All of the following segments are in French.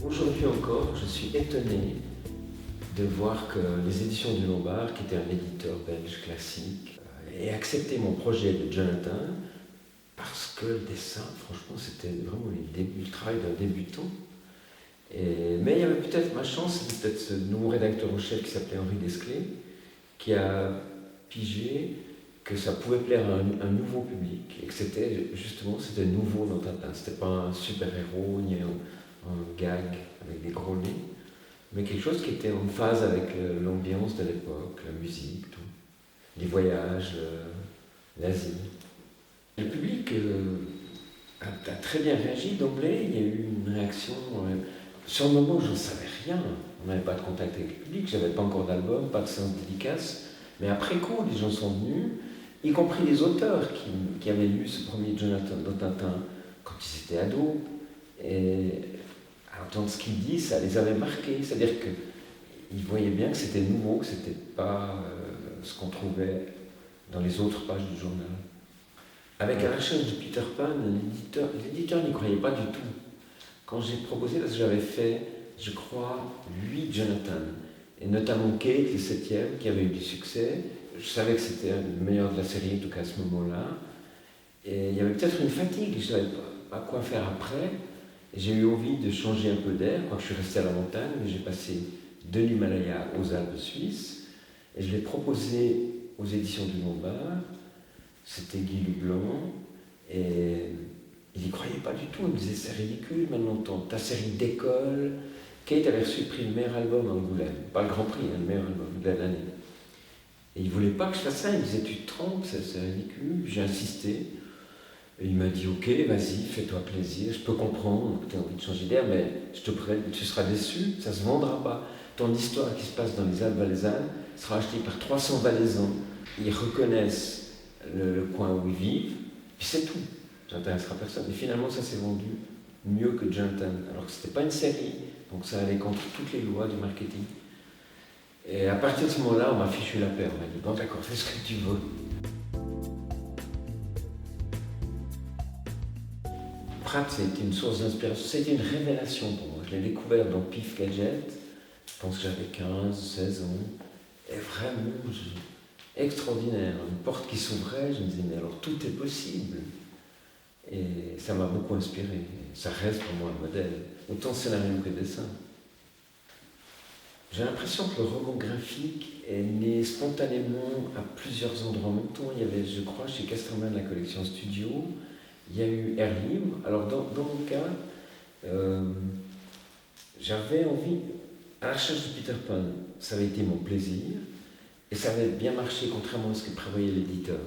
Aujourd'hui encore, je suis étonné de voir que les éditions du Lombard, qui était un éditeur belge classique, aient accepté mon projet de Jonathan parce que le dessin, franchement, c'était vraiment le travail d'un débutant. Mais il y avait peut-être ma chance, c'était peut-être ce nouveau rédacteur en chef qui s'appelait Henri Desclés, qui a pigé que ça pouvait plaire à un nouveau public et que c'était nouveau dans Tintin. C'était pas un super-héros ni un gag avec des gros nez, mais quelque chose qui était en phase avec l'ambiance de l'époque, la musique, tout. Les voyages, l'Asie. Le public a très bien réagi d'emblée, il y a eu une réaction. Sur le moment, je n'en savais rien, on n'avait pas de contact avec le public, j'avais pas encore d'album, pas de séance dédicace, mais après coup, les gens sont venus, y compris les auteurs qui avaient lu ce premier Jonathan dans Tintin quand ils étaient ados. Et à entendre ce qu'il dit, ça les avait marqués, c'est-à-dire qu'ils voyaient bien que c'était nouveau, que c'était pas ce qu'on trouvait dans les autres pages du journal. Avec la recherche de Peter Pan, l'éditeur n'y croyait pas du tout. Quand j'ai proposé, parce que j'avais fait, je crois, 8 Jonathan, et notamment Kate, le 7e, qui avait eu du succès. Je savais que c'était le meilleur de la série, en tout cas à ce moment-là. Et il y avait peut-être une fatigue, je ne savais pas quoi faire après. Et j'ai eu envie de changer un peu d'air, quand je suis resté à la montagne, j'ai passé de l'Himalaya aux Alpes suisses, et je l'ai proposé aux éditions du Lombard. C'était Guy Leblanc, et il n'y croyait pas du tout. Il me disait c'est ridicule maintenant, ta série d'école. Kate avait reçu le prix du meilleur album à Angoulême, pas le grand prix, le meilleur album de l'année. Et il ne voulait pas que je fasse ça, il me disait tu te trompes, c'est ridicule. J'ai insisté, et il m'a dit ok, vas-y, fais-toi plaisir, je peux comprendre que tu as envie de changer d'air, mais je te prête, tu seras déçu, ça ne se vendra pas. Ton histoire qui se passe dans les Alpes valaisannes sera achetée par 300 Valaisans. Ils reconnaissent le coin où ils vivent, puis c'est tout. Ça n'intéressera personne. Et finalement, ça s'est vendu mieux que Jonathan, alors que ce n'était pas une série, donc ça allait contre toutes les lois du marketing. Et à partir de ce moment-là, on m'a fichu la paix. On m'a dit, bon d'accord, fais ce que tu veux. Pratt, c'était une source d'inspiration, c'était une révélation pour moi. Je l'ai découvert dans Pif Gadget, je pense que j'avais 15, 16 ans, et vraiment, extraordinaire. Une porte qui s'ouvrait, je me disais, mais alors tout est possible. Et ça m'a beaucoup inspiré. Ça reste pour moi un modèle, autant scénario que dessin. J'ai l'impression que le roman graphique est né spontanément à plusieurs endroits en même temps. Il y avait, je crois, chez Casterman la collection Studio. Il y a eu Air Libre. Alors dans mon cas, j'avais envie, à la recherche de Peter Pan, ça avait été mon plaisir. Et ça avait bien marché, contrairement à ce que prévoyait l'éditeur.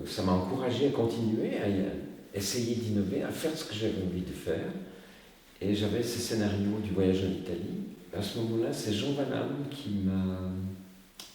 Ça m'a encouragé à continuer, à essayer d'innover, à faire ce que j'avais envie de faire. Et j'avais ce scénario du voyage en Italie. À ce moment-là, c'est Jean Van Hamme qui m'a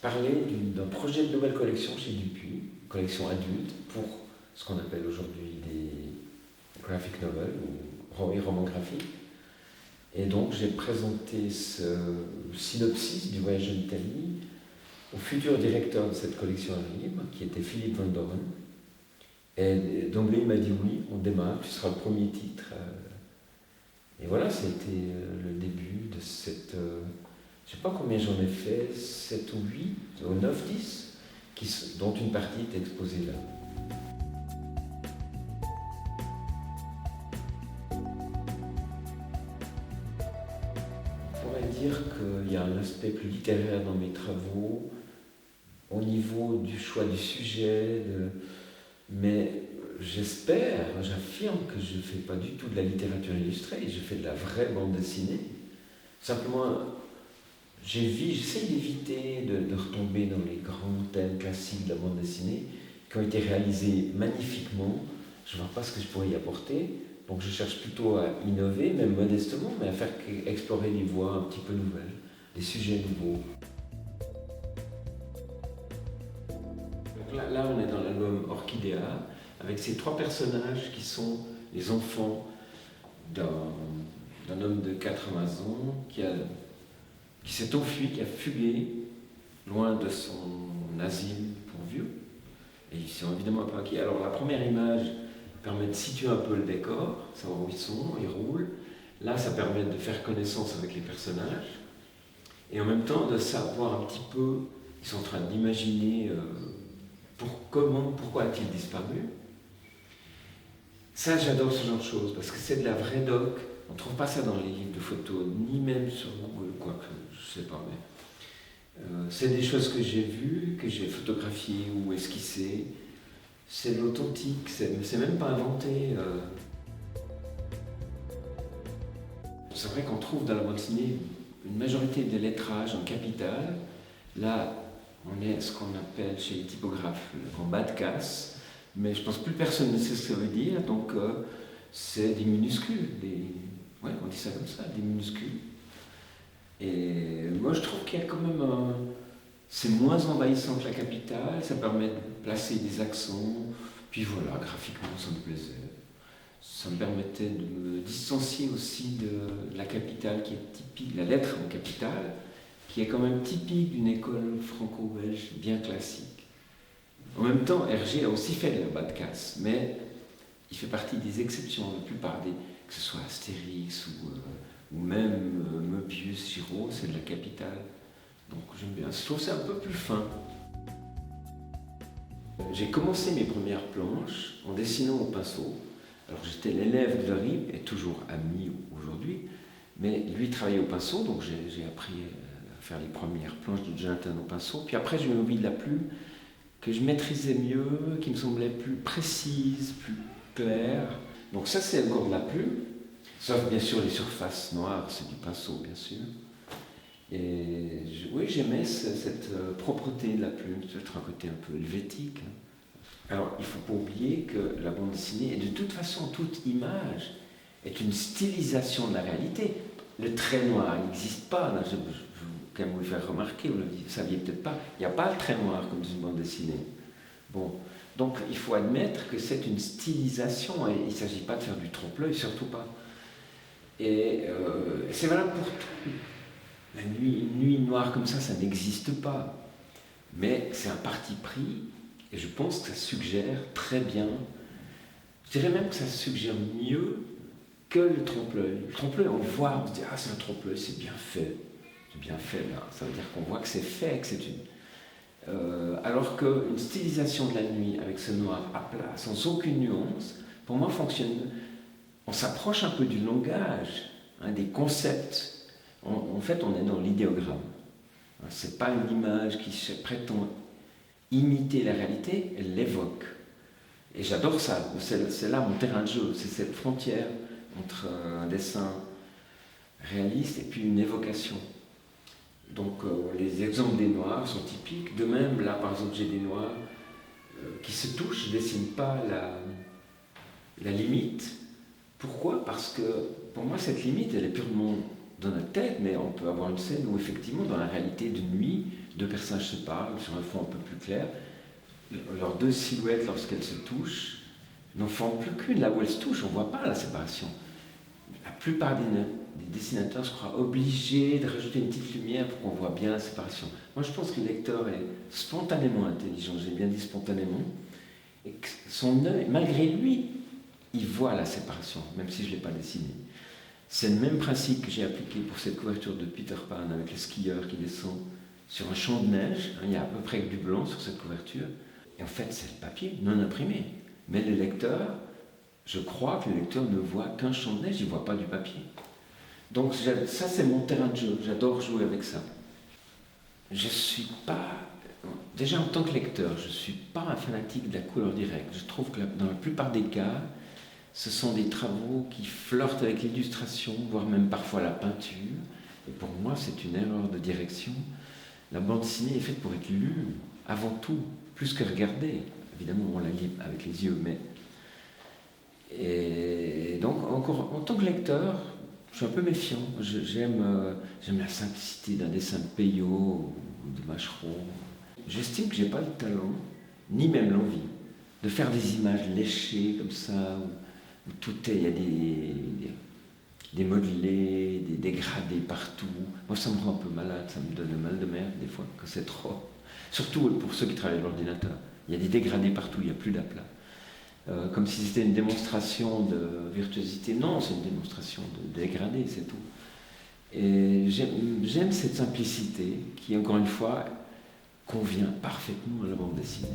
parlé d'un projet de nouvelle collection chez Dupuis, collection adulte, pour ce qu'on appelle aujourd'hui des graphic novels, ou romans graphiques. Et donc j'ai présenté ce synopsis du voyage en Italie au futur directeur de cette collection à libre, qui était Philippe Van Doren. Et d'emblée, il m'a dit oui, on démarre, tu seras le premier titre. Et voilà, c'était le début de cette... je ne sais pas combien j'en ai fait, 7 ou 8, ou 9, 10, dont une partie est exposée là. On pourrait dire qu'il y a un aspect plus littéraire dans mes travaux, au niveau du choix du sujet, mais j'affirme que je ne fais pas du tout de la littérature illustrée, je fais de la vraie bande dessinée. Simplement, j'essaie d'éviter de retomber dans les grands thèmes classiques de la bande dessinée qui ont été réalisés magnifiquement. Je ne vois pas ce que je pourrais y apporter, donc je cherche plutôt à innover, même modestement, mais à faire explorer des voies un petit peu nouvelles, des sujets nouveaux. Là, on est dans l'album Orchidea, avec ces 3 personnages qui sont les enfants d'un homme de 80 ans qui s'est enfui, qui a fugué loin de son asile pour vieux. Et ils sont évidemment un peu inquiets. Alors la première image permet de situer un peu le décor, savoir où ils sont, ils roulent. Là, ça permet de faire connaissance avec les personnages et en même temps de savoir un petit peu, ils sont en train d'imaginer pourquoi a-t-il disparu. Ça, j'adore ce genre de choses parce que c'est de la vraie doc. On ne trouve pas ça dans les livres de photos, ni même sur Google, quoique, je ne sais pas, mais c'est des choses que j'ai vues, que j'ai photographiées ou esquissées. C'est de l'authentique, c'est même pas inventé. C'est vrai qu'on trouve dans la bande dessinée une majorité des lettrages en capitale. Là, on est ce qu'on appelle chez les typographes en bas de casse, mais je pense que plus personne ne sait ce que ça veut dire, donc c'est des minuscules, ouais, on dit ça comme ça, des minuscules. Et moi je trouve qu'il y a quand même c'est moins envahissant que la capitale, ça permet de placer des accents, puis voilà, graphiquement ça me plaisait. Ça me permettait de me distancier aussi de la capitale qui est typique, la lettre en capitale, qui est quand même typique d'une école franco-belge bien classique. En même temps, Hergé a aussi fait de la bas de casse, mais il fait partie des exceptions. La plupart des, que ce soit Astérix ou même Möbius, Giraud, c'est de la capitale. Donc j'aime bien. Je trouve ça un peu plus fin. J'ai commencé mes premières planches en dessinant au pinceau. Alors j'étais l'élève de Larry, et toujours ami aujourd'hui, mais lui travaillait au pinceau, donc j'ai appris à faire les premières planches de Jonathan au pinceau. Puis après j'ai eu envie de la plume que je maîtrisais mieux, qui me semblait plus précise, plus claire. Donc ça c'est encore de la plume, sauf bien sûr les surfaces noires, c'est du pinceau bien sûr. Et oui, j'aimais cette propreté de la plume, peut-être un côté un peu helvétique. Alors, il ne faut pas oublier que la bande dessinée, et de toute façon, toute image, est une stylisation de la réalité. Le trait noir n'existe pas. Là, je quand même vous le faire remarquer, vous ne le saviez peut-être pas. Il n'y a pas le trait noir comme dans une bande dessinée. Bon, donc il faut admettre que c'est une stylisation, et il ne s'agit pas de faire du trompe-l'œil, surtout pas. Et c'est valable pour tout. Une nuit noire comme ça n'existe pas. Mais c'est un parti pris, et je pense que ça suggère très bien, je dirais même que ça suggère mieux que le trompe-l'œil. Le trompe-l'œil, on le voit, on se dit « Ah, c'est un trompe-l'œil, c'est bien fait. » C'est bien fait, là. Ça veut dire qu'on voit que c'est fait, que c'est une... alors qu'une stylisation de la nuit, avec ce noir à plat, sans aucune nuance, pour moi, fonctionne... On s'approche un peu du langage, hein, des concepts. En fait, on est dans l'idéogramme. Ce n'est pas une image qui prétend imiter la réalité, elle l'évoque. Et j'adore ça, c'est là mon terrain de jeu, c'est cette frontière entre un dessin réaliste et puis une évocation. Donc les exemples des noirs sont typiques, de même là par exemple j'ai des noirs qui se touchent, je ne dessine pas la limite. Pourquoi ? Parce que pour moi cette limite elle est purement dans notre tête, mais on peut avoir une scène où effectivement dans la réalité de nuit, deux personnages se parlent sur un fond un peu plus clair, leurs deux silhouettes lorsqu'elles se touchent n'en forment plus qu'une, là où elles se touchent, on ne voit pas la séparation. La plupart des dessinateurs se croient obligés de rajouter une petite lumière pour qu'on voit bien la séparation. Moi je pense que le lecteur est spontanément intelligent, j'ai bien dit spontanément, et que son œil, malgré lui, il voit la séparation, même si je ne l'ai pas dessiné. C'est le même principe que j'ai appliqué pour cette couverture de Peter Pan avec le skieur qui descend sur un champ de neige. Il y a à peu près du blanc sur cette couverture. Et en fait, c'est le papier non imprimé. Mais le lecteur, je crois que le lecteur ne voit qu'un champ de neige, il ne voit pas du papier. Donc ça, c'est mon terrain de jeu. J'adore jouer avec ça. Je ne suis pas... Déjà, en tant que lecteur, je ne suis pas un fanatique de la couleur directe. Je trouve que dans la plupart des cas, ce sont des travaux qui flirtent avec l'illustration, voire même parfois la peinture. Et pour moi, c'est une erreur de direction. La bande dessinée est faite pour être lue, avant tout, plus que regardée. Évidemment, on la lit avec les yeux, mais... Et donc, encore, en tant que lecteur, je suis un peu méfiant. J'aime la simplicité d'un dessin de Peyo ou de Macheron. J'estime que je n'ai pas le talent, ni même l'envie, de faire des images léchées comme ça, où tout est, il y a des modelés, des dégradés partout. Moi, ça me rend un peu malade, ça me donne le mal de mer des fois, quand c'est trop. Surtout pour ceux qui travaillent à l'ordinateur. Il y a des dégradés partout, il n'y a plus d'aplat. comme si c'était une démonstration de virtuosité. Non, c'est une démonstration de dégradé, c'est tout. Et j'aime cette simplicité qui, encore une fois, convient parfaitement à la bande dessinée.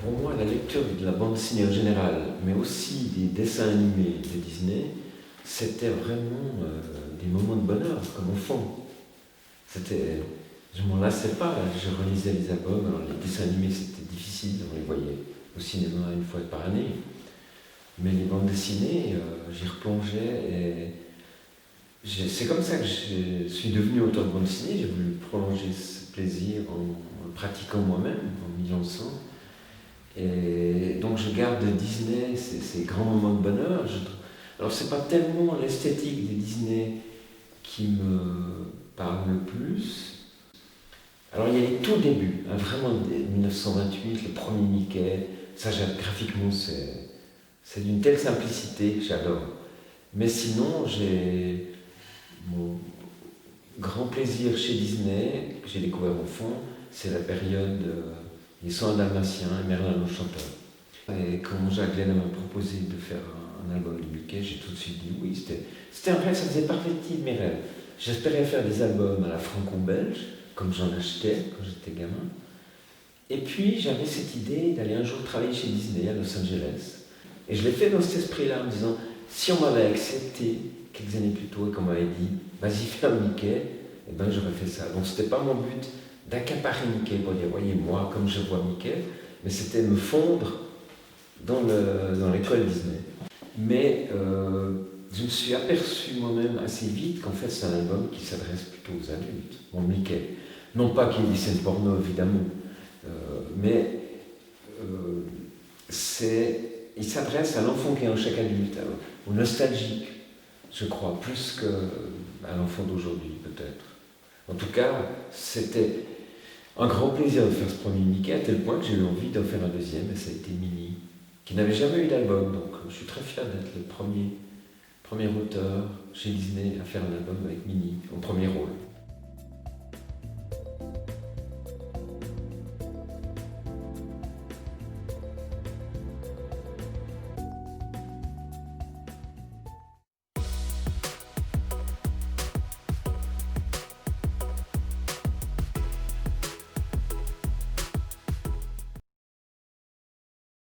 Pour moi, la lecture de la bande dessinée en général, mais aussi des dessins animés de Disney, c'était vraiment des moments de bonheur, comme enfant. Je m'en lassais pas, je relisais les albums. Alors, les dessins animés, c'était difficile, on les voyait au cinéma une fois par année. Mais les bandes dessinées, j'y replongeais et c'est comme ça que je suis devenu auteur de bande dessinée. J'ai voulu prolonger ce plaisir en le pratiquant moi-même, en m'y lançant. Et donc je garde de Disney ces grands moments de bonheur. Alors c'est pas tellement l'esthétique des Disney qui me parle le plus. Alors il y a les tout débuts, hein, vraiment 1928, le premier Mickey. Ça, graphiquement, c'est d'une telle simplicité que j'adore. Mais sinon, j'ai mon grand plaisir chez Disney, que j'ai découvert enfant, c'est la période Les 101 Dalmatiens et Merlin l'Enchanteur. Et quand Jacques Glenn m'a proposé de faire un album de Mickey, j'ai tout de suite dit oui. C'était un rêve, ça faisait partie de mes rêves. J'espérais faire des albums à la franco-belge, comme j'en achetais quand j'étais gamin. Et puis j'avais cette idée d'aller un jour travailler chez Disney à Los Angeles. Et je l'ai fait dans cet esprit-là, en me disant, si on m'avait accepté quelques années plus tôt et qu'on m'avait dit, vas-y fais un Mickey, eh ben j'aurais fait ça. Donc c'était pas mon but d'accaparer Mickey pour dire, voyez moi comme je vois Mickey, mais c'était me fondre dans l'étoile Disney. Mais je me suis aperçu moi-même assez vite qu'en fait c'est un album qui s'adresse plutôt aux adultes, mon Mickey. Non pas qu'il y ait des scènes porno évidemment, mais il s'adresse à l'enfant qui est en chaque adulte, au nostalgique, je crois, plus qu'à l'enfant d'aujourd'hui peut-être. En tout cas, c'était un grand plaisir de faire ce premier Mickey, à tel point que j'ai eu envie d'en faire un deuxième, et ça a été Minnie, qui n'avait jamais eu d'album, donc je suis très fier d'être le premier auteur chez Disney à faire un album avec Minnie, en premier rôle.